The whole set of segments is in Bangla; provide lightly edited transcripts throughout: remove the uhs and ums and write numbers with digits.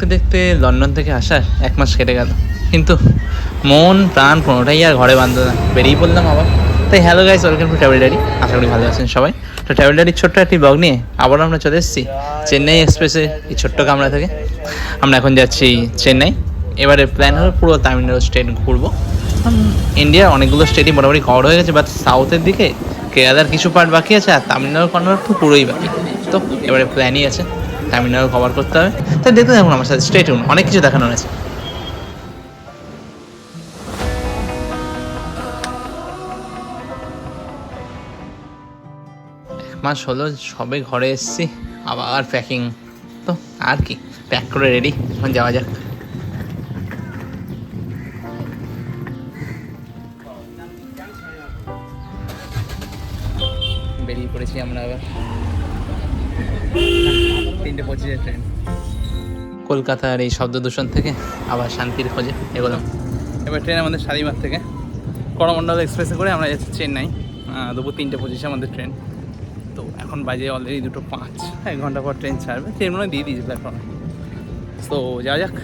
দেখতে দেখতে লন্ডন থেকে আসার 1 মাস কেটে গেল, কিন্তু মন প্রাণ কোনোটাই আর ঘরে বাঁধলো না। বেরিয়ে পড়লাম আবার। তাই hello guys, welcome to travel diary. আশা করি ভালো আছেন সবাই। তো ট্রাভেল ডায়েরির ছোট্ট একটি ব্লগ নিয়ে আবার আমরা চলে এসেছি চেন্নাই এক্সপ্রেসে এই ছোট্ট কামরা থেকে। আমরা এখন যাচ্ছি চেন্নাই। এবারে প্ল্যান হলো পুরো তামিলনাড়ু স্টেট ঘুরবো। ইন্ডিয়ার অনেকগুলো স্টেটই মোটামুটি কভার হয়ে গেছে, বাট সাউথের দিকে কেরালার কিছু পার্ট বাকি আছে, আর তামিলনাড়ুর কর্নার তো পুরোই বাকি। তো এবারে প্ল্যানই আছে তামিলনাড়ু কভার করতে হবে। তাই দেখতে থাকুন আমার সাথে, স্টেট অনেক কিছু দেখানোর আছে। মাস হলো সবে ঘরে এসেছি, আবার প্যাকিং। তো আর কি, প্যাক করে রেডি, এখন যাওয়া যাক। বেরিয়ে পড়েছি আমরা আবার। 3:25 ট্রেন। কলকাতার এই শব্দ দূষণ থেকে আবার শান্তির খোঁজে এগোলাম। এবার ট্রেন আমাদের শালিমার থেকে করমণ্ডল এক্সপ্রেসে করে আমরা যাচ্ছি চেন্নাই। দুপুর 3:25 আমাদের ট্রেন। তো এখন বাজে অলরেডি 2:05, 1 ঘন্টা পর ট্রেন ছাড়বে। ট্রেন মনে দিয়ে দিয়েছে প্ল্যাটফর্মে। তো যাওয়া যাক।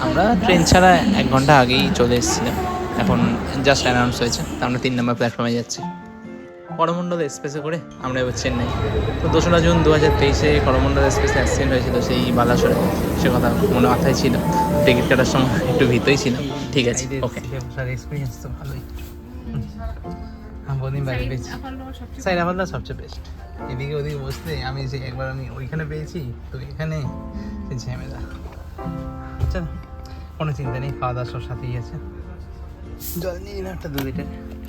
আমরা ট্রেন ছাড়া 1 ঘন্টা আগেই চলে এসেছিলাম। এখন জাস্ট অ্যানাউন্স হয়েছে, তো আমরা 3 নম্বর প্ল্যাটফর্মে যাচ্ছি। করমণ্ডল এক্সপ্রেসে করে আমরা এবার চেন্নাই। তো 2রা জুন 2023 করমণ্ডল এক্সপ্রেসে অ্যাক্সিডেন্ট হয়েছিল সেই বালাসরে। সে কথা মনে মাথায় ছিল। টিকিট কাটার সময় একটু ভীতই ছিল। ঠিক আছে, ওকে। এক্সপিরিয়েন্স তো ভালোই। সাইরাবাদা সবচেয়ে বেস্ট। এদিকে ওদিকে বসতে আমি যে একবার ওইখানে পেয়েছি, তো এখানে ঝামেলা। আচ্ছা, কোনো চিন্তা নেই, খাওয়া দাওয়া সব সাথেই আছে। জল নিয়ে না একটা 2 লিটার।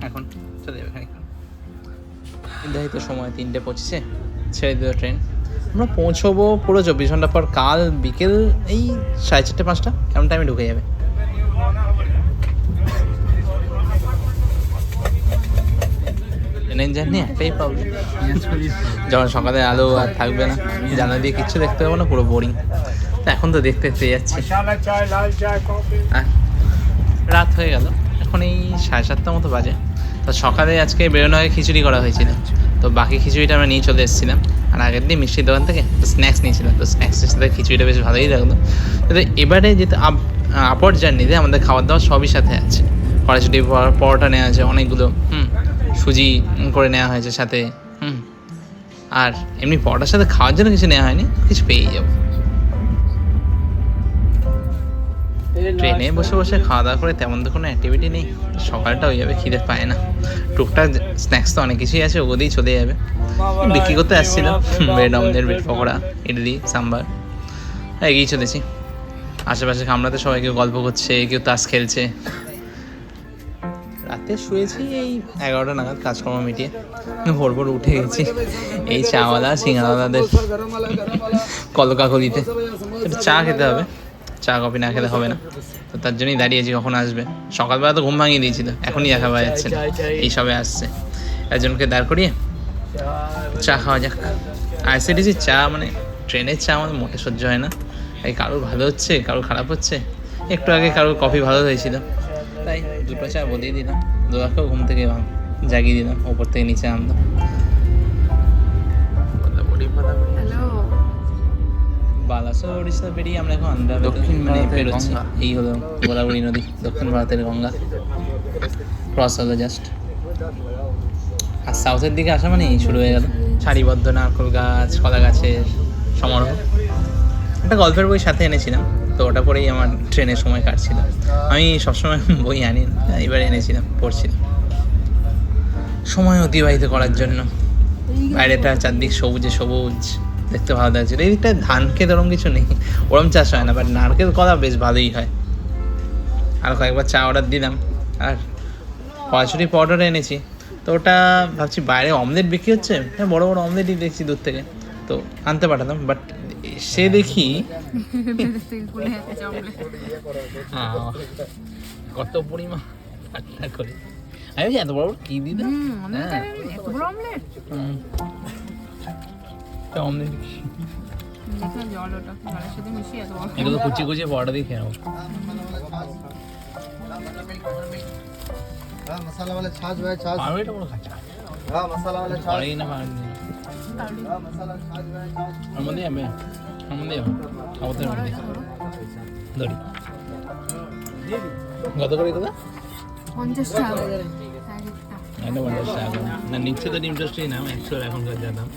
এখন চলে যাবে এখানে। নির্ধারিত সময় 3:25 ছেড়ে দিল ট্রেন। আমরা পৌঁছবো পুরো 24 ঘন্টা পর, কাল বিকেল এই 4:30-5টা এমন টাইমে ঢুকে যাবে। ট্রেনের জার্নি একটাই প্রবলেম, যখন সকালে আলো আর থাকবে না, জানলা দিয়ে কিচ্ছু দেখতে পাবো না, পুরো বোরিং। তো এখন তো দেখতে দেখতে যাচ্ছি। রাত হয়ে গেল, এখন এই 7:30 মতো বাজে। তো সকালে আজকে বেরোনো আগে খিচুড়ি করা হয়েছিল, তো বাকি খিচুড়িটা আমরা নিয়ে চলে এসেছিলাম। আর আগের দিন মিষ্টির দোকান থেকে স্ন্যাক্স নিয়েছিলাম, তো স্ন্যাক্সের সাথে খিচুড়িটা বেশ ভালোই লাগলো। তো এবারে যেতে আপওয়ার্ড জার্নিতে আমাদের খাবার দাবার সবই সাথে আছে। কড়াইশুঁটি পরোটা নেওয়া আছে অনেকগুলো, সুজি করে নেওয়া হয়েছে সাথে, আর এমনি পরোটার সাথে খাওয়ার জন্য কিছু নেওয়া হয়নি, কিছু পেয়েই যাবো। ট্রেনে বসে বসে খাওয়া দাওয়া করে তেমন তো কোনো অ্যাক্টিভিটি নেই, সকালটা হয়ে যাবে, খিদে পায় না। টুকটাক স্ন্যাক্স তো অনেক কিছুই আছে, ওগুলোই চলে যাবে। বিক্রি করতে আসছিলাম bread omelette, bread pakora, idli, sambar, এগিয়ে চলেছি। আশেপাশে কামরাতে সবাই কেউ গল্প করছে, কেউ তাস খেলছে। রাতে শুয়েছি এই 11টা নাগাদ, কাজকর্ম মিটিয়ে ভোর ভোর উঠে গেছি এই চাওয়ালা সিঙ্গারাওয়ালাদের কলকাকলিতে। একটু চা খেতে হবে, চা কফি না খেলে হবে না। তো তার জন্যই দাঁড়িয়েছি কখন আসবে। সকালবেলা তো ঘুম ভাঙিয়ে দিয়েছিল, এখনই দেখা পাওয়া যাচ্ছে না, এই সবে আসছে। একজনকে দাঁড় করিয়ে চা খাওয়া যাক। আইসিডিসির চা মানে ট্রেনের চা আমার মোটে সহ্য হয় না। এই কারোর ভালো হচ্ছে, কারোর খারাপ হচ্ছে। একটু আগে কারোর কফি ভালো হয়েছিল, তাই 2টো চা বলেই দিলাম। দোয়াকেও ঘুম থেকে জাগিয়ে দিলাম, ওপর থেকে নিচে আনলাম। বালাসোর ওড়িশা বেরিয়ে আমরা এখন আন্ধ্রা দক্ষিণ মানে বেরোচ্ছি। এই হলো গোদাবরী নদী, দক্ষিণ ভারতের গঙ্গা ক্রস হলো জাস্ট। আর সাউথের দিকে আসা মানে শুরু হয়ে গেল সারিবদ্ধ নারকেল গাছ, কলা গাছের সমারোহ। একটা গল্পের বই সাথে এনেছিলাম, তো ওটা পড়েই আমার ট্রেনের সময় কাটছিল। আমি সবসময় বই আনি না, এবার এনেছিলাম, পড়ছিলাম সময় অতিবাহিত করার জন্য। বাইরেটা চারদিক সবুজে সবুজ, দেখতে ভালো লাগছিল। এই দিকটা ধান খেতে ওরম কিছু নেই, ওরম চাষ হয় না, বাট নারকেল কলা বেশ ভালোই হয়। আর কয়েকবার চা অর্ডার দিলাম। আর কড়াইশুঁটি পাউডার এনেছি, তো ওটা ভাবছি বাইরে অমলেট বিক্রি হচ্ছে, হ্যাঁ বড়ো বড়ো অমলেটই দেখছি দূর থেকে, তো আনতে পাঠালাম। বাট সে দেখি কত পরিমাণ করে আমি এত বড় কি দিদি এগুলো কুচি কুচি পরোটা দিয়ে খেয়ে নেবো। मसाला वाले छाछ भाई छाछ আর এটা বড় খাচ্ছা পরেই না পারেনি ওর মধ্যে যাবে ওর মধ্যে যাবে কাগজের মধ্যে ধরি কত করে দাদা 50 টাকা এটা 50 টাকা না নিচে তো ইন্টারেস্টই না 100 এখনকার যা দাম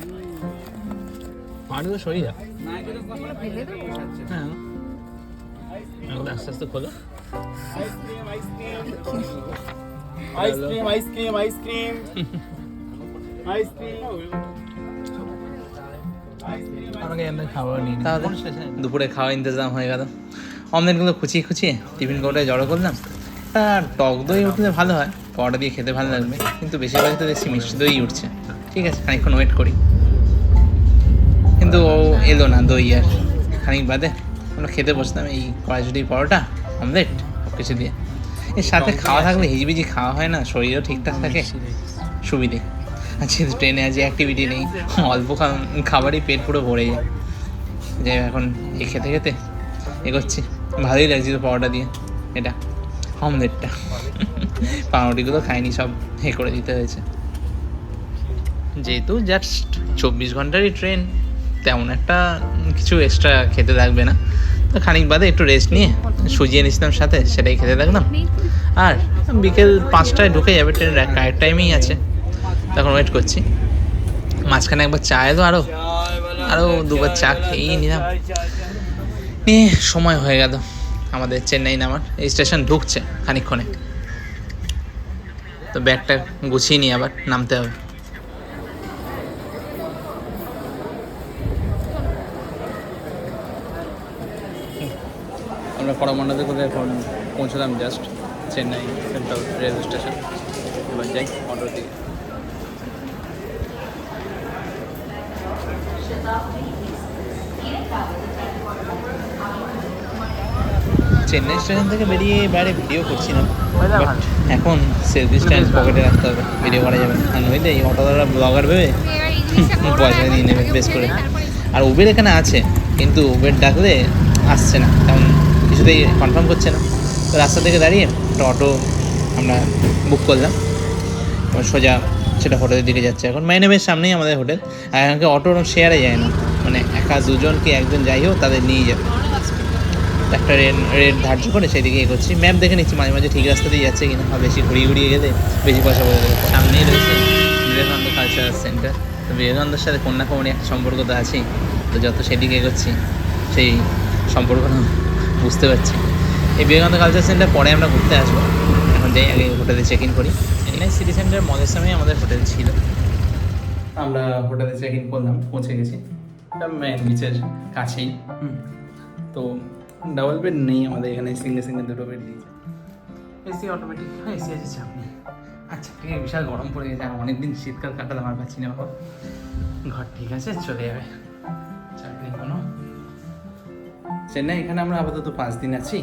পানি তো সরি যা হ্যাঁ এখন আস্তে আস্তে খোলো আইসক্রিম আমাকে এমনি খাবার নিয়ে তাহলে দুপুরে খাওয়া ইন্তজাম হয়ে গেল অমলেটগুলো খুচিয়ে খুচিয়ে টিফিন করে জড়ো করলাম আর টক দই উঠলে ভালো হয় পরোটা দিয়ে খেতে ভালো লাগবে কিন্তু বেশিরভাগ তো দেখছি মিষ্টি দই উঠছে ঠিক আছে খানিকক্ষণ ওয়েট করি কিন্তু ও এলো না দই আর খানিক বাদে আমরা খেতে বসতাম এই কড়াইশুঁটি পরোটা অমলেট সব কিছু দিয়ে এর সাথে খাওয়া থাকলে হিজিবিজি খাওয়া হয় না শরীরও ঠিকঠাক থাকে সুবিধে আচ্ছা ট্রেনে আজ অ্যাক্টিভিটি নেই অল্প খাবারই পেট পুরো ভরে যায় যাই এখন এই খেতে খেতে এগোচ্ছি ভালোই লাগছিল পরোটা দিয়ে এটা অমলেটটা পাউরুটিগুলো খাইনি সব করে দিতে হয়েছে যেহেতু জাস্ট 24 ঘন্টারই ট্রেন তেমন একটা কিছু এক্সট্রা খেতে লাগবে না তো খানিক বাদে একটু রেস্ট নিয়ে সুজিয়ে নিছিলাম সাথে সেটাই খেতে লাগলাম আর বিকেল 5টায় ঢুকে যাবে ট্রেন রাইট টাইমেই আছে তখন ওয়েট করছি মাঝখানে একবার চা এলো আরও দুবার চা খেয়েই নিলাম নিয়ে সময় হয়ে গেল আমাদের চেন্নাই নামার এই স্টেশন ঢুকছে খানিকক্ষণে তো ব্যাগটা গুছিয়ে নিয়ে আবার নামতে হবে আমরা করমণ্ডলে কোথায় এখন পৌঁছলাম just Chennai central railway station এবার যাই অটোর দিকে চেন্নাই স্টেশন থেকে বেরিয়ে বাইরে ভিডিও করছি না এখন সেলফি স্ট্যান্ড পকেটে রাখতে হবে ভিডিও করা যাবে আর নইলে এই অটোদাররা ব্লগার ভেবে পয়সা নিয়ে নেবে বেশ করে আর উবের এখানে আছে কিন্তু উবের ডাকলে আসছে না তেমন কিছুতেই কনফার্ম করছে না তো রাস্তা থেকে দাঁড়িয়ে একটা অটো আমরা বুক করলাম সোজা সেটা হোটেলের দিকে যাচ্ছে এখন মাইনেমের সামনেই আমাদের হোটেল আর এখানকে অটো শেয়ারে যায় না মানে একা দুজন কি একজন যাই হোক তাদের নিয়ে যাবে একটা রেট ধার্য করে সেদিকে এগোচ্ছি ম্যাপ দেখে নিচ্ছি মাঝে মাঝে ঠিক রাস্তাতেই যাচ্ছে কিনা আর বেশি ঘুরিয়ে গেলে বেশি পয়সা বলে দেবে সামনেই রয়েছে বিবেকানন্দ কালচারাল সেন্টার তো বিবেকানন্দের সাথে কোন না কোন একটা সম্পর্ক তো আছেই তো যত সেদিকে এগোচ্ছি সেই সম্পর্কটা বুঝতে পারছি এই বিবেকানন্দ কালচার সেন্টার পরে আমরা ঘুরতে আসবো এখন যাই আগে হোটেলে চেক ইন করি চেন্নাই সিটি সেন্টার মলের সময় আমাদের হোটেল ছিল আমরা হোটেলে চেক ইন করলাম পৌঁছে গেছি মেন বিচের কাছেই তো ডাবল বেড নেই আমাদের এখানে সিঙ্গেল দুটো বেড দিয়েছে এসি অটোমেটিক হ্যাঁ এসি আছে আপনি আচ্ছা ঠিক আছে বিশাল গরম পড়ে গেছে অনেকদিন শীতকাল কাটালাম আর পাচ্ছি না বাবা ঘর ঠিক আছে চলে যাবে চাকরি কোনো চেন্নাই এখানে আমরা আপাতত 5 দিন আছি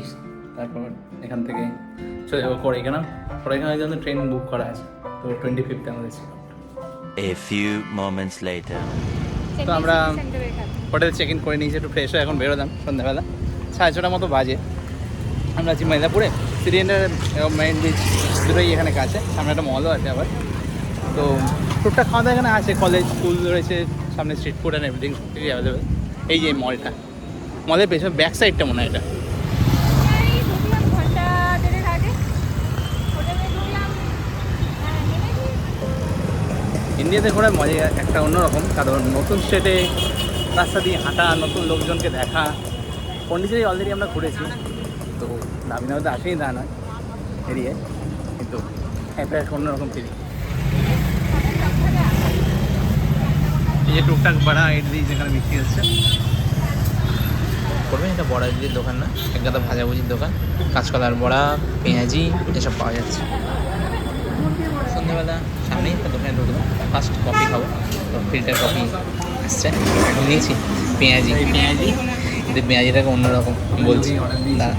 তারপর এখান থেকে চলে যাবো কড়াইকানার জন্য ট্রেন বুক করা আছে তো 25 আমাদের ছিল A few moments later. তো আমরা হোটেলে চেক ইন করে নিয়েছি একটু ফ্রেশ হয়ে এখন বেরোলাম সন্ধ্যাবেলা 6:30 মতো বাজে আমরা আছি মাইলাপুরে সিটি সেন্টার এবং মেইন বিচ দুটোই এখানে কাছে সামনে একটা মলও আছে আবার তো টুকটাক খাওয়া দাওয়া এখানে আছে কলেজ স্কুল রয়েছে সামনে স্ট্রিট ফুড অ্যান্ড এভরিথিং সব কিছুই অ্যাভেলেবেল এই যে মলটা মলের পেছনে ব্যাক সাইডটা মনে হয় এটা ইন্ডিয়াতে ঘোরার মজা একটা অন্যরকম কারণ নতুন স্টেটে রাস্তা দিয়ে হাঁটা নতুন লোকজনকে দেখা পন্ডিচেরি অলরেডি আমরা ঘুরেছি তো দামি নামে তো আসেই না নয় এরিয়ায় কিন্তু এটা একটা অন্যরকম ফিলিং এই যে টুকটাক বড়া ইডলি যেখানে বিক্রি হচ্ছে করবেন এটা বড়া ইডলির দোকান না একটা ভাজাভুজির দোকান কাঁচকলার বড়া পেঁয়াজি এসব পাওয়া যাচ্ছে সন্ধ্যাবেলা সামনেই একটা দোকানে ঢুকলাম ফার্স্ট কফি খাবো তো ফিল্টার কফি আসছে নিয়েছি পেঁয়াজি কিন্তু পেঁয়াজিটাকে অন্যরকম বলছি দাঁড়া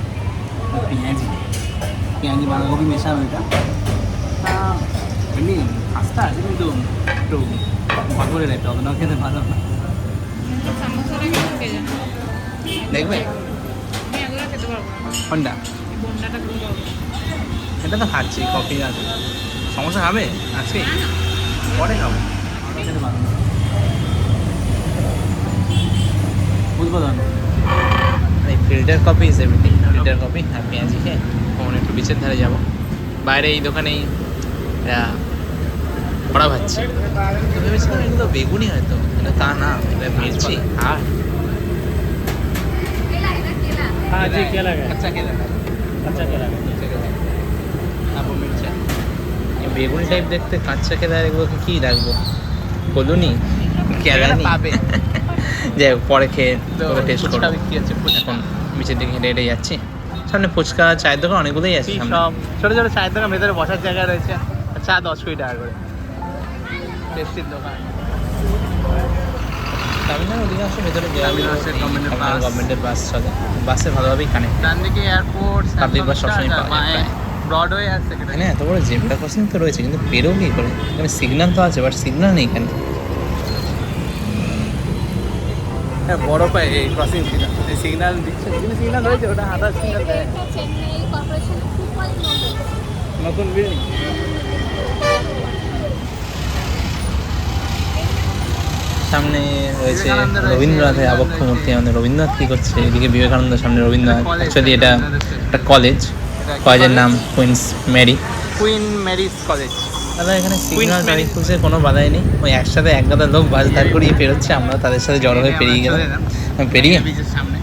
পেঁয়াজি বাঁধাকপি মেশানো এটা এমনি খাস্তা আছে কিন্তু একটু ভাগরে রাখতে অতটাও খেতে ভালো না দেখবে কোনটা এটা তো খাচ্ছি কফি আছে সমস্যা হবে আজকে পরে খাবো বুঝবো না filter coffee is everything. Filter coffee আর পেঁয়াজি খেয়ে কখন একটু বিচের ধারে যাবো। বাইরে এই দোকানেই কড়া ভাজছি, তো ভেবেছিলাম এগুলো বেগুনি হয়তো, কিন্তু তা না, এটা মির্চি আর কাঁচা কেলা আপু মির্চা। এই বেগুনি টাইপ দেখতে কাঁচা কেলা, এগুলোকে কি রাখবো, কলুনি কেলানি পাবে। যাই হোক পরে খেয়ে টেস্ট করবো। এখন বিচের দিকে হেঁটে হেঁটে যাচ্ছি, সামনে ফুচকা চায়ের দোকান অনেকগুলোই আছে, সব ছোটো ছোটো চায়ের দোকান, ভেতরে বসার জায়গা রয়েছে, চা 10 টাকা করে, টেস্টির দোকান। তামিলনাড়ু অধিকাংশ ভেতরে গভর্নমেন্টের বাস চলে, বাসে ভালোভাবেই কানেক্ট। ডান দিকে এয়ারপোর্ট, পাবলিক বাস সবসময় পাওয়া যায়। ব্রডওয়ে আছে এখানে, এত বড় জেব্রা ক্রসিং তো রয়েছে, কিন্তু বেরো কী করে? এখানে সিগন্যাল তো আছে, বাট সিগন্যাল নেই এখানে। হ্যাঁ বড় পায় এই ক্রসিং সিগন্যাল দিচ্ছে, কিন্তু সিগন্যাল রয়েছে, ওটা আধার সিগন্যাল দেয়। নতুন বিল্ডিং। সামনে রয়েছে রবীন্দ্রনাথের আবক্ষ মূর্তি। আমাদের রবীন্দ্রনাথ কী করছে এদিকে? বিবেকানন্দ, সামনে রবীন্দ্রনাথ। অ্যাকচুয়ালি এটা একটা কলেজ, কলেজের নাম কুইন্স ম্যারিজ কলেজ। দাদা এখানে সিগন্যাল ট্রাফিক পুলিশের কোনো বাধাই নেই, ওই একসাথে এক গাদা লোক বাস দাঁড় করিয়ে পেরোচ্ছে, আমরা তাদের সাথে জড়ো হয়ে পেরিয়ে গেলাম। পেরিয়ে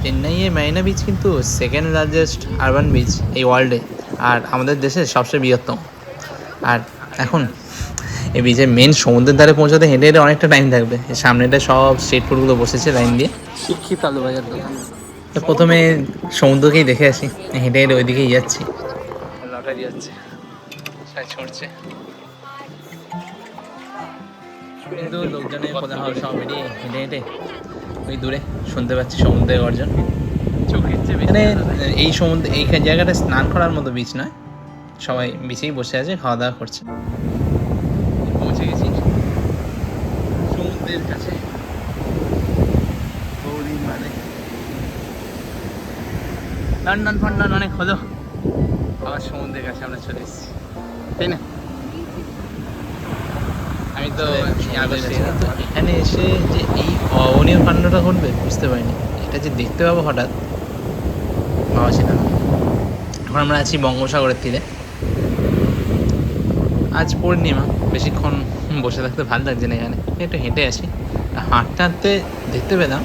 চেন্নাইয়ে মেরিনা বিচ কিন্তু সেকেন্ড লার্জেস্ট আরবান বিচ এই ওয়ার্ল্ডে, আর আমাদের দেশের সবচেয়ে বৃহত্তম। আর এখন এই বিচের মেন সমুদ্রের ধারে পৌঁছাতে হেঁটে হেঁটে অনেকটা টাইম থাকবে। সামনেটা সব স্ট্রিট ফুডগুলো বসেছে লাইন দিয়ে। শিক্ষিত আলু বাজার দোকান। প্রথমে সমুদ্রকেই দেখে আসি, হেঁটে হেঁটে ওইদিকেই যাচ্ছি। লটারি যাচ্ছে, ছড়ছে, কিন্তু লোকজনের কোলাহল সব বেরিয়ে হেঁটে হেঁটে ওই দূরে শুনতে পাচ্ছি সমুদ্রের গর্জন। এখানে এই সমুদ্রে এই জায়গাটা স্নান করার মতো বিচ নয়, সবাই বিচেই বসে আছে, খাওয়া দাওয়া করছে। পৌঁছে গেছি সমুদ্রের কাছে, লন্ডন ফন্ডন অনেক হলো, আবার সমুদ্রের কাছে আমরা চলে এসেছি, তাই না? আমি তো এখানে এসে যে এই অবনীয় কাণ্ডটা ঘটবে বুঝতে পারিনি। এটা যে দেখতে পাবো হঠাৎ ভাবা ছিল না। এখন আমরা আছি বঙ্গোপসাগরের তীরে, আজ পূর্ণিমা, বেশিক্ষণ বসে থাকতে ভালো লাগছে না এখানে, একটু হেঁটে আসি। হাঁটতে হাঁটতে দেখতে পেলাম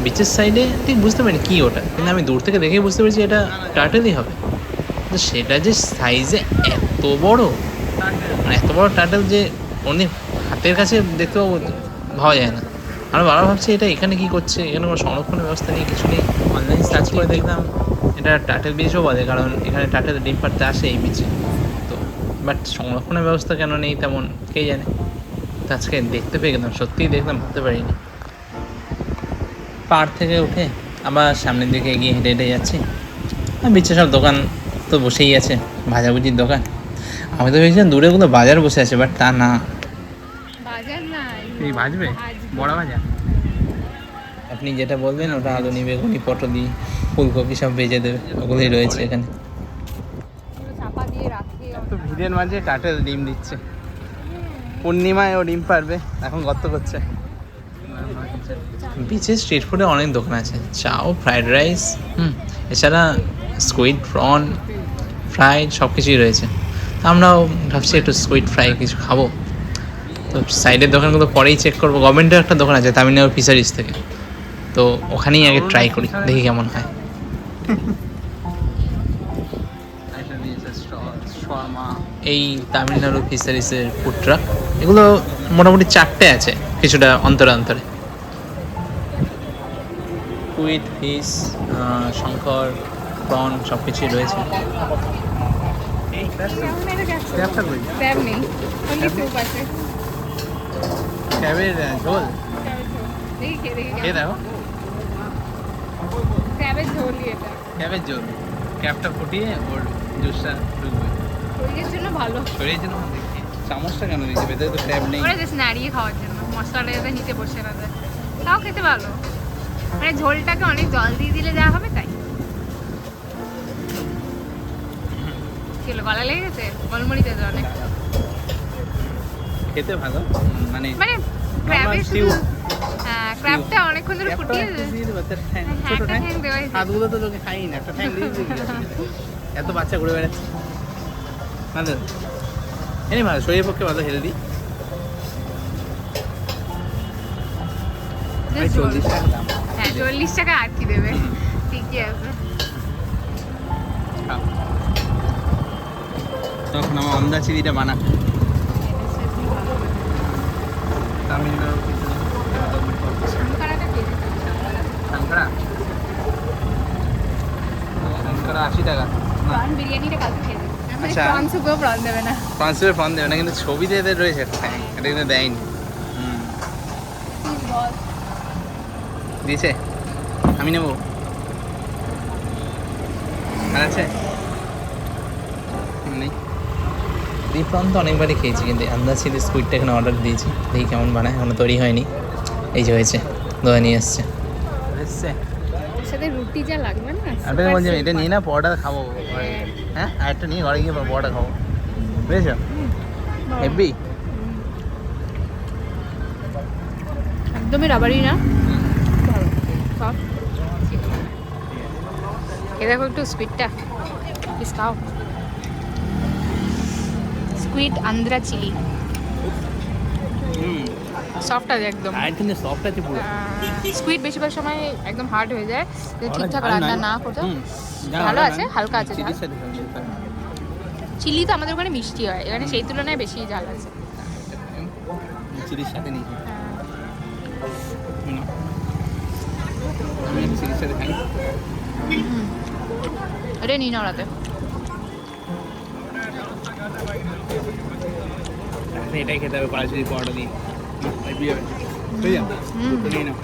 বিচের সাইডে, ঠিক বুঝতে পারিনি কী ওটা, কিন্তু আমি দূর থেকে দেখেই বুঝতে পেরেছি এটা টার্টেলই হবে। তো সেটা যে সাইজে এত বড়, মানে এত বড় টার্টেল যে অনেক হাতের কাছে দেখতে পাবো ভাবা যায় না। আমরা বারবার ভাবছি এটা এখানে কী করছে, এখানে কোনো সংরক্ষণের ব্যবস্থা নেই, কিছু নেই। অনলাইন সার্চ করে দেখলাম এটা টার্টেল বিচও বলে, কারণ এখানে টার্টেল ডিম পাড়তে আসে এই বিচে। তো বাট সংরক্ষণের ব্যবস্থা কেন নেই তেমন কে জানে। তো আজকে দেখতে পেয়ে গেলাম, সত্যিই দেখলাম, ভাবতে পারিনি। পাড় থেকে উঠে আবার সামনের দিকে এগিয়ে হেঁটে হেঁটে যাচ্ছি। আর বিচে সব দোকান তো বসেই আছে, ভাজাভুজির দোকান। আমি তো ভেবেছিলাম দূরেগুলো বাজার বসে আছে, বাট তা না, এই ভাজবে বড় ভাজা। আপনি যেটা বলবেন ওটা আলু নি, বেগুনি, পটলি, ফুলকপি সব ভেজে দেবে, ওগুলোই রয়েছে এখানে। তো ভিড়ের মাঝে টার্টেল ডিম দিচ্ছে, পূর্ণিমায় ও ডিম পারবে, এখন গর্ত করছে। বিচে স্ট্রিট ফুডে অনেক দোকান আছে, চাও, ফ্রাইড রাইস, এছাড়া স্কুইড, প্রন, ফ্রাইড সব কিছুই রয়েছে। আমরাও ভাবছি একটু স্কুইড ফ্রাই কিছু খাবো। তো সাইডের দোকানগুলো পরেই চেক করবো। গভর্নমেন্টের একটা দোকান আছে তামিলনাড়ু ফিশারিজ থেকে, তো ওখানেই আগে ট্রাই করি, দেখি কেমন হয়। এই তামিলনাড়ু ফিশারিজের ফুড ট্রাক, এগুলো মোটামুটি 4টে আছে কিছুটা অন্তরে অন্তরে। স্কুইড, ফিশ, শঙ্কর, প্রন সব কিছুই রয়েছে। ক্যাবের ঝোল খেয়ে দেখো, ক্যাবের ঝোল, ক্যাবটা ফুটিয়ে ওর জুসটা ঢুকবে, শরীরের জন্য ভালো। শরীরের জন্য দেখি চামচটা কেন দিয়েছে, ভেতরে তো ক্যাব নেই, নাড়িয়ে খাওয়ার জন্য মশলাটা যাতে নিচে বসে না যায়, তাও খেতে ভালো। মানে ঝোলটাকে অনেক জল দিয়ে দিলে যা হবে তাই। গলা লেগে গেছে, গোলমরিচ আছে অনেক। খেতে ভালো মানে মানে ক্র্যাবের stew। শুধু ক্র্যাবটা অনেকক্ষণ ধরে ফুটিয়ে ছোট একটা ঠ্যাং ঠ্যাং দেওয়াই যায়। হাতগুলো তো লোকে খাই না, একটা ঠ্যাং দিয়ে দিলে কি হবে? এত বাচ্চা ঘুরে বেড়াচ্ছে ভালো, এমনি ভালো, শরীরের পক্ষে ভালো, হেলদি। Just 40 টাকা দাম। হ্যাঁ 40 টাকা আর কি দেবে, ঠিকই আছে। তখন আমার অন্দা চিলিটা বানা তামিলনাড়ু সানকারাটা খেয়ে দেখতে সানকারা 80 টাকা। প্রন বিরিয়ানিটা কালকে খেয়ে দেখতে। মানে আচ্ছা। প্রন সুপেও প্রন দেবে না। ফ্রান্সের ফোন দেবে না, কিন্তু ছবিতে এদের রয়েছে একটা থ্যাং, এটা কিন্তু দেয়নি। দিয়েছে, আমি নেবো। আর আছে নেই। দ্বীপ প্রন তো অনেকবারই খেয়েছি, কিন্তু আন্দাজ ছিল স্কুইডটা এখানে অর্ডার দিয়েছি, দেখি কেমন বানায়, এখনো তৈরি হয়নি। এই যে হয়েছে, দোয়া নিয়ে এসছে। এসছে এর সাথে রুটি যা লাগবে না। আপনাকে বলছি এটা নিয়ে না পরোটা খাবো, হ্যাঁ আর একটা নিয়ে ঘরে গিয়ে পরোটা খাবো, বুঝেছো? হেভি একদমই রাবারি না, ভালো সফট। এ দেখো একটু স্কুইডটা, প্লিজ খাও। স্কুইড আন্ধ্রা চিলি, সফট আছে একদম। আর কিন্তু সফট আছে পুরো। স্কুইড বেশিরভাগ সময় একদম হার্ড হয়ে যায় যদি ঠিকঠাক ঝাল রান্না নয়। না করতে। যা ভালো হবে আছে, না, হালকা আছে চিলির ঝাল। সাথে খাবে, সেটা। চিলি তো আমাদের ওখানে মিষ্টি হয়, এখানে সেই তুলনায় বেশি ঝাল আছে। চিলির সাথে নিয়েছি আমি একটা চিলির সাথে খাই। এটা নিয়ে নাও রাতে। এটাই খেতে হবে পাঁচশো পরোটা দিয়ে, বুঝলি? দুটো নিয়ে নাও।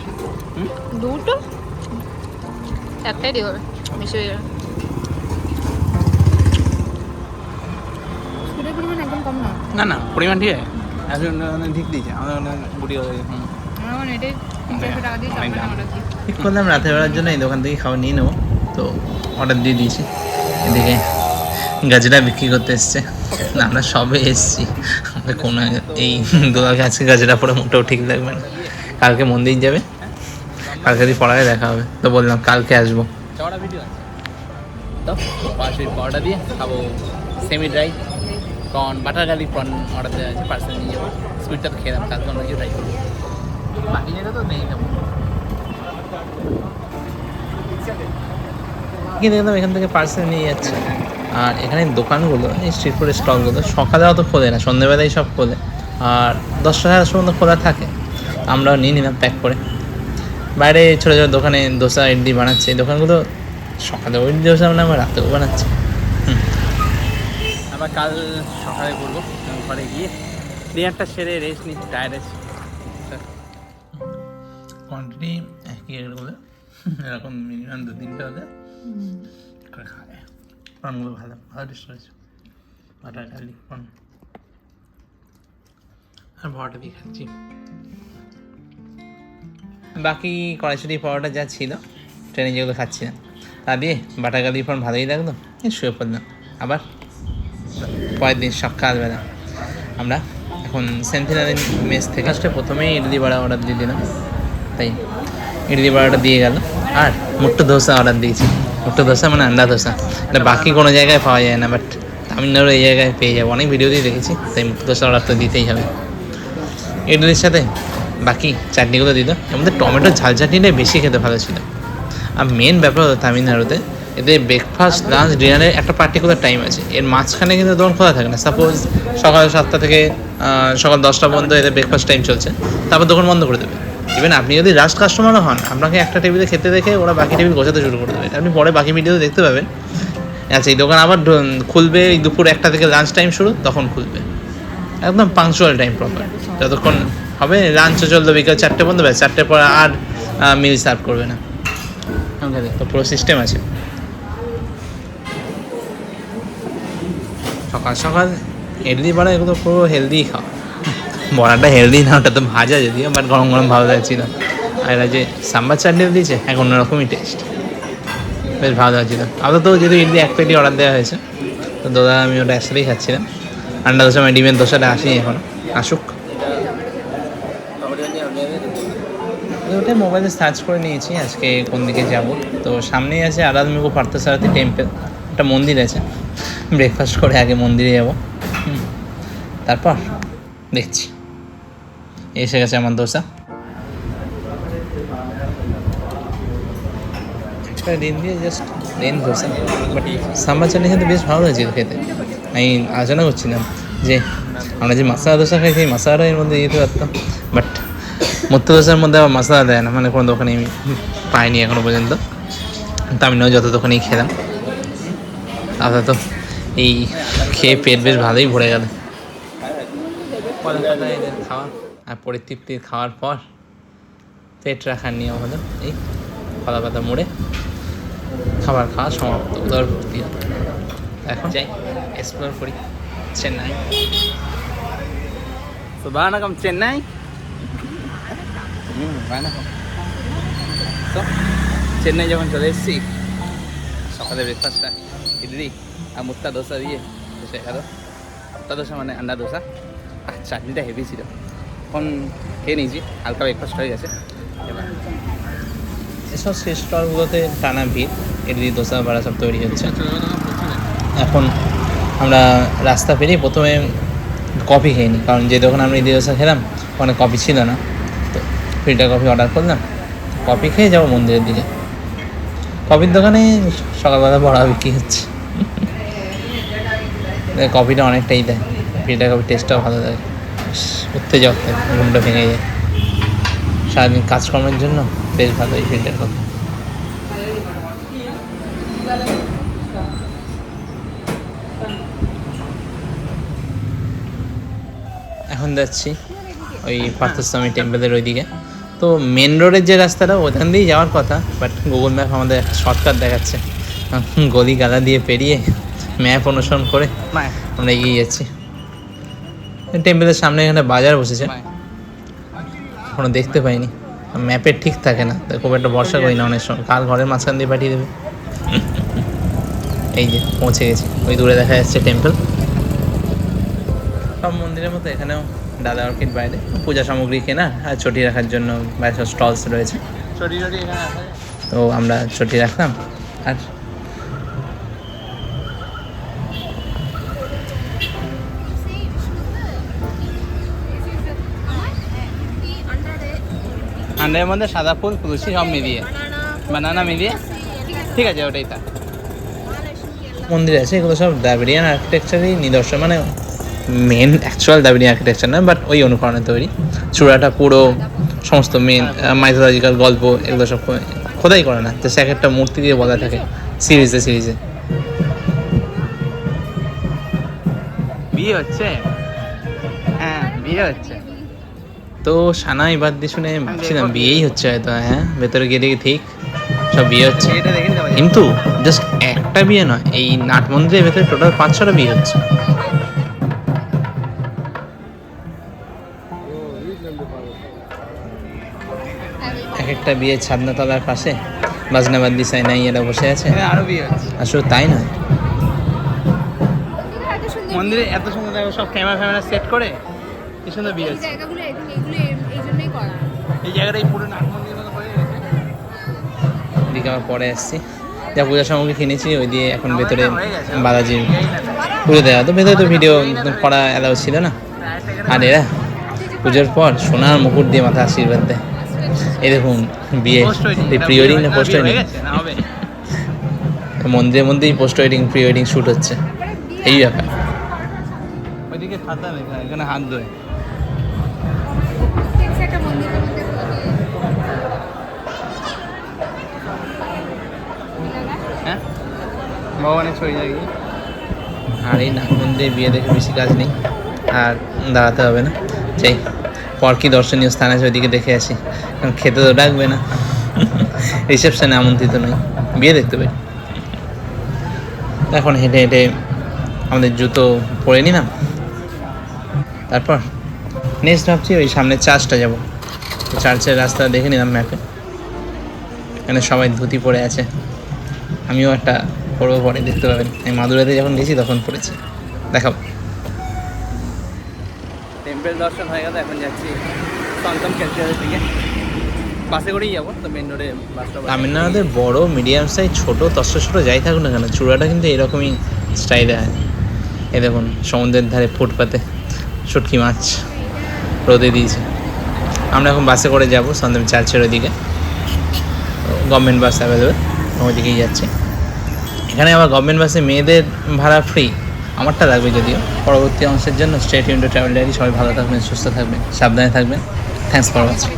দুটো একটাই দিয়ে হবে, বেশি হয়ে যাবে। স্কুলের পরিমাণ একদম কম না। না না পরিমাণ ঠিক আছে, এখন ঠিক দিয়েছে আমাদের গুটি আমার মানে এটাই 300 টাকা দিয়ে অনেক চাউমিন দাম। অর্ডার দিই। ঠিক করলাম রাতের বেলার জন্য এই দোকান থেকে খাবার নিয়ে নেবো, তো অর্ডার দিয়ে দিয়েছি। এদিকে গাজরা বিক্রি করতে এসছে, না আমরা সবে এসছি, আমাদের কোনো এই দোকানে আজকে গাজরা পরে মোটেও ঠিক লাগবে না। কালকে মন্দির যাবে, কালকে যদি পড়ায় দেখা হবে, তো বললাম কালকে আসবো। চড়া ভিডিও আছে তো 5 মিনিট পরোটা দিয়ে খাবো, semi dry prawn, butter garlic prawn order দেওয়া আছে, পার্সেল নিয়ে যাবো। সুইটটা তো খেলাম, কালকে অন্য কিছু ট্রাই করবো, বাকি জায়গা তো নেই তেমন। কিন্তু দেখলাম এখান থেকে পার্সেল নিয়ে যাচ্ছে। আর এখানে দোকানগুলো, এই স্ট্রিট ফুডের স্টলগুলো সকালে অত খোলে না, সন্ধ্যেবেলায় সব খোলে, আর 10টা সাড়ে 10টার পর্যন্ত খোলা থাকে। আমরাও নিয়ে নিলাম প্যাক করে। বাইরে ছোটো ছোটো দোকানে দোসা ইডলি বানাচ্ছে, এই দোকানগুলো সকালে ওই দোসা মানে আমার রাতেও বানাচ্ছে। আবার কাল সকালে করবো, ঘরে গিয়ে ডিনারটা সেরে রেস্ট নিই, টায়ার্ড আছি। কোয়ান্টিটি একই বলে এরকম মিনিমাম 2-3টা হলে করে খাবে। প্রনগুলো ভালো ভালো টেস্ট হয়েছে, বাটার গার্লিক প্রন। আর পরোটা দিয়ে খাচ্ছি, বাকি কড়াইশুটি পরোটা যা ছিল ট্রেনে যেগুলো খাচ্ছিলাম তা দিয়ে বাটার গার্লিক প্রন ভালোই লাগলো, শুয়ে পড়লাম। আবার পরের দিন সকালবেলা আমরা এখন সেন্টিনারি মেস থেকে প্রথমেই ইডলি বড়া অর্ডার দিয়ে দিলাম, তাই ইডলি বড়াটা দিয়ে গেল। আর মুট্টো ধোসা অর্ডার দিয়েছি, মুট্টো ধোসা মানে আন্ডা ধোসা, এটা বাকি কোনো জায়গায় পাওয়া যায় না, বাট তামিলনাড়ু এই জায়গায় পেয়ে যাবো, অনেক ভিডিও দিয়ে দেখেছি, তাই মুট্টো ধোসা অর্ডার তো দিতেই হবে। ইডলির সাথে বাকি চাটনিগুলো দিল, এর মধ্যে টমেটো ঝাল চাটনিটাই বেশি খেতে ভালো ছিল। আর মেন ব্যাপার হলো তামিলনাড়ুতে এদের ব্রেকফাস্ট লাঞ্চ ডিনারের একটা পার্টিকুলার টাইম আছে, এর মাঝখানে কিন্তু দোকান খোলা থাকে না। সাপোজ সকাল 7টা থেকে সকাল 10টা পর্যন্ত এদের ব্রেকফাস্ট টাইম চলছে, তারপর দোকান বন্ধ করে দেবে। ইভেন আপনি যদি লাস্ট কাস্টমারও হন, আপনাকে একটা টেবিলে খেতে দেখে ওরা বাকি টেবিল গোছাতে শুরু করে দেবে, আপনি পরে বাকি ভিডিওতে দেখতে পাবেন। আচ্ছা এই দোকান আবার খুলবে এই দুপুর 1টা থেকে লাঞ্চ টাইম শুরু, তখন খুলবে, একদম পাংচুয়াল টাইম প্রপার। যতক্ষণ হবে লাঞ্চও চলবে বিকাল 4টে পর্যন্ত, ব্যাস 4টের পর আর মিল সার্ভ করবে না, তো পুরো সিস্টেম আছে। সকাল সকাল ইডলি বড়া এগুলো পুরো হেলদি খাওয়া, বড়াটা হেলদি না, ওটা তো ভাজা যদিও, বাট গরম গরম ভালো লাগছিল। আর এরা যে সাম্বার চাটনি দিয়েছে এক অন্যরকমই টেস্ট, বেশ ভালো লাগছিল। আলাদা তো যেহেতু ইডলি 1 প্লেটই অর্ডার দেওয়া হয়েছে, তো দাদা আমি ওটা একসাথেই খাচ্ছিলাম। আন্ডা ধোসা মানে ডিমের ধোসাটা আসেনি এখনও, আসুক ওটা মোবাইলে সার্চ করে নিয়েছি আজকে কোন দিকে যাব। তো সামনেই আছে আরাধমেঘ পার্থসারথী টেম্পল, একটা মন্দির আছে। ব্রেকফাস্ট করে আগে মন্দিরে যাব, তারপর দেখছি। এসে গেছে আমার দোসা। একটা দিন দিয়ে just plain dosa, but sambar চাটনির সাথে বেশ ভালো হয়েছিল খেতে। আমি আলোচনা করছিলাম যে আমরা যে মশলা দোসা খাই সেই মশলাটা এর মধ্যে দিতে পারতাম, বাট মত্ত দোসার মধ্যে আবার মশলা দেয় না, মানে কোনো দোকানে আমি পাইনি এখনও পর্যন্ত। তামিলনাড়ু যত দোকানেই খেলাম, আপাতত এই খেয়ে পেট বেশ ভালোই ভরে গেল। কলকাতায় এদের খাওয়া আর পরিতৃপ্তির খাওয়ার পর পেট রাখার নিয়ম হলো এই কলা পাতা মুড়ে খাবার খাওয়া সমাপ্ত, উদর ভর্তি। এখন যাই এক্সপ্লোর করি চেন্নাই। তো বানাকাম চেন্নাই বানাকাম। তো চেন্নাই যখন চলে এসেছি, সকালে ব্রেকফাস্টটা ইডলি আর মুত্তা দোসা দিয়ে বসে গেলো। মুত্তা দোসা মানে আন্ডা দোসা, আর চাটনিটা হেভি ছিল। এখন খেয়ে নিয়েছি, হালকা ব্রেকফাস্ট হয়ে গেছে। এবার এসব স্টলগুলোতে টানা ভিড়, ইডলি দোসা ভাড়া সব তৈরি হচ্ছে। এখন আমরা রাস্তা পেরিয়ে প্রথমে কফি খেয়ে নিই, কারণ যে দোকানে আমরা ইডলি দোসা খেলাম ওখানে কফি ছিল না। তো ফিল্টার কফি অর্ডার করলাম, কফি খেয়ে যাবো মন্দিরের দিকে। কফির দোকানে সকালবেলা বড়া বিক্রি হচ্ছে, কফিটা অনেকটাই দেয়। ফিল্টার কফির টেস্টটাও ভালো লাগে, উঠতে যাওয়া ঘুমটা ভেঙে যায়। সারাদিন কাজকর্মের জন্য বেশ ভালো এই ফিল্টার কফি। এখন যাচ্ছি ওই পার্থস্বামী টেম্পলের ওইদিকে। তো মেন রোডের যে রাস্তাটা ওখান দিয়েই যাওয়ার কথা, বাট গুগল ম্যাপ আমাদের একটা শর্টকাট দেখাচ্ছে। গলি গালা দিয়ে পেরিয়ে ম্যাপ অনুসরণ করে আমরা এগিয়ে যাচ্ছি। টেম্পলের সামনে এখানে বাজার বসেছে, এখনো দেখতে পাইনি। ম্যাপের ঠিক থাকে না, তাই খুব একটা ভরসা করি না অনেক সময়, কার ঘরের মাঝখান দিয়ে পাঠিয়ে দেবে। এই যে পৌঁছে গেছি, ওই দূরে দেখা যাচ্ছে টেম্পল। সব মন্দিরের মতো এখানেও দাদা অর্কিড বাইরে পূজা সামগ্রী কেনা আর ছটি রাখার জন্য বাইরে সব স্টলস রয়েছে। তো আমরা ছটি রাখলাম। আর আন্ডারের মধ্যে সাদা ফুল তুলসী সব মিলিয়ে, বানানা মিলিয়ে, ঠিক আছে ওটাই। তা মন্দির আছে, এগুলো সব দ্রাবিড়িয়ান আর্কিটেকচারই নিদর্শন, মানে মেন অ্যাকচুয়াল দ্রাবিড়িয়ান আর্কিটেকচার না, বাট ওই অনুকরণে তৈরি। চূড়াটা পুরো সমস্ত মেন মাইথোলজিক্যাল গল্প এগুলো সব খোদাই করে না, তো সে একটা মূর্তি দিয়ে বলা থাকে সিরিজে। বিয়ে হচ্ছে, হ্যাঁ বিয়ে হচ্ছে। তো সানাই বাদ দিয়ে শুনে ভাবছিলাম বিয়েই হচ্ছে হয়তো। হ্যাঁ, ভেতরে গিয়ে দেখি ঠিক সব বিয়ে হচ্ছে, কিন্তু জাস্ট একটা বিয়ে নয়, এই নাট মন্দিরের ভেতরে টোটাল 5-6টা বিয়ে হচ্ছে। এক একটা বিয়ে ছাদনাতলার পাশে বাজনাবাদ্দি সাইনাই এরা বসে আছে, আরো বিয়ে হচ্ছে। আসলে তাই নয়, মন্দিরে এত সুন্দর সব ক্যামেরা সেট করে কি সুন্দর বিয়ে হচ্ছে। এই জায়গাটাই পুরো নাট মন্দিরের মতো হয়ে গেছে। এদিকে আবার পরে আসছি, যা পূজা সামগ্রী কিনেছি ওই দিয়ে এখন ভেতরে বালাজি পুজো দেওয়া। তো ভেতরে তো ভিডিও করা অ্যালাউ ছিল না। আর এরা পুজোর পর সোনার মুকুট দিয়ে মাথা আশীর্বাদ দেয়। এই দেখুন বিয়ে প্রি ওয়েডিং না পোস্ট ওয়েডিং, মন্দিরের মধ্যেই post wedding pre wedding shoot হচ্ছে। এই ব্যাপার। ওইদিকে খাতা লেখা, এখানে হাত ধোয়। হ্যাঁ ভগবানের ছবি যায়। আর এই নাট মন্দিরে বিয়ে দেখে বেশি কাজ নেই, আর দাঁড়াতে হবে না। যাই পর কি দর্শনীয় স্থান আছে ওইদিকে দেখে আসি, কারণ খেতে তো ডাকবে না। রিসেপশনে আমন্ত্রিত নই, বিয়ে দেখতে পাই। এখন হেঁটে হেঁটে আমাদের জুতো পরে নিলাম, তারপর নেক্সট ভাবছি ওই সামনে চার্চটা যাবো। চার্চের রাস্তা দেখে নিলাম ম্যাপে, এখানে সবাই ধুতি পরে আছে। আমিও একটা পরবো, পরে দেখতে পাবেন। আমি মাদুরাতে যখন গেছি তখন পড়েছি, দেখাবো। টেম্পেল দর্শন হয়ে গেল, এখন যাচ্ছি সন্তম ক্যালকাটার দিকে। বাসে করেই যাবো, তো মেন রোডে বাসটা। তামিলনাড়ুতে বড় মিডিয়াম সাইজ ছোটো ছোটো যাই থাকুক না কেন, চূড়াটা কিন্তু এরকমই স্টাইলে হয়। এই দেখুন সমুদ্রের ধারে ফুটপাতে শুটকি মাছ রোদে দিয়েছে। আমরা এখন বাসে করে যাবো সন্তম চার্চের ওইদিকে, গভর্নমেন্ট বাস অ্যাভেলেবেল, ওইদিকেই যাচ্ছে। এখানে আবার গভর্নমেন্ট বাসে মেয়েদের ভাড়া ফ্রি, আমারটা লাগবে যদিও। পরবর্তী অংশের জন্য stay tuned to travel diary. সবাই ভালো থাকবেন, সুস্থ থাকবেন, সাবধানে থাকবেন। Thanks for watching.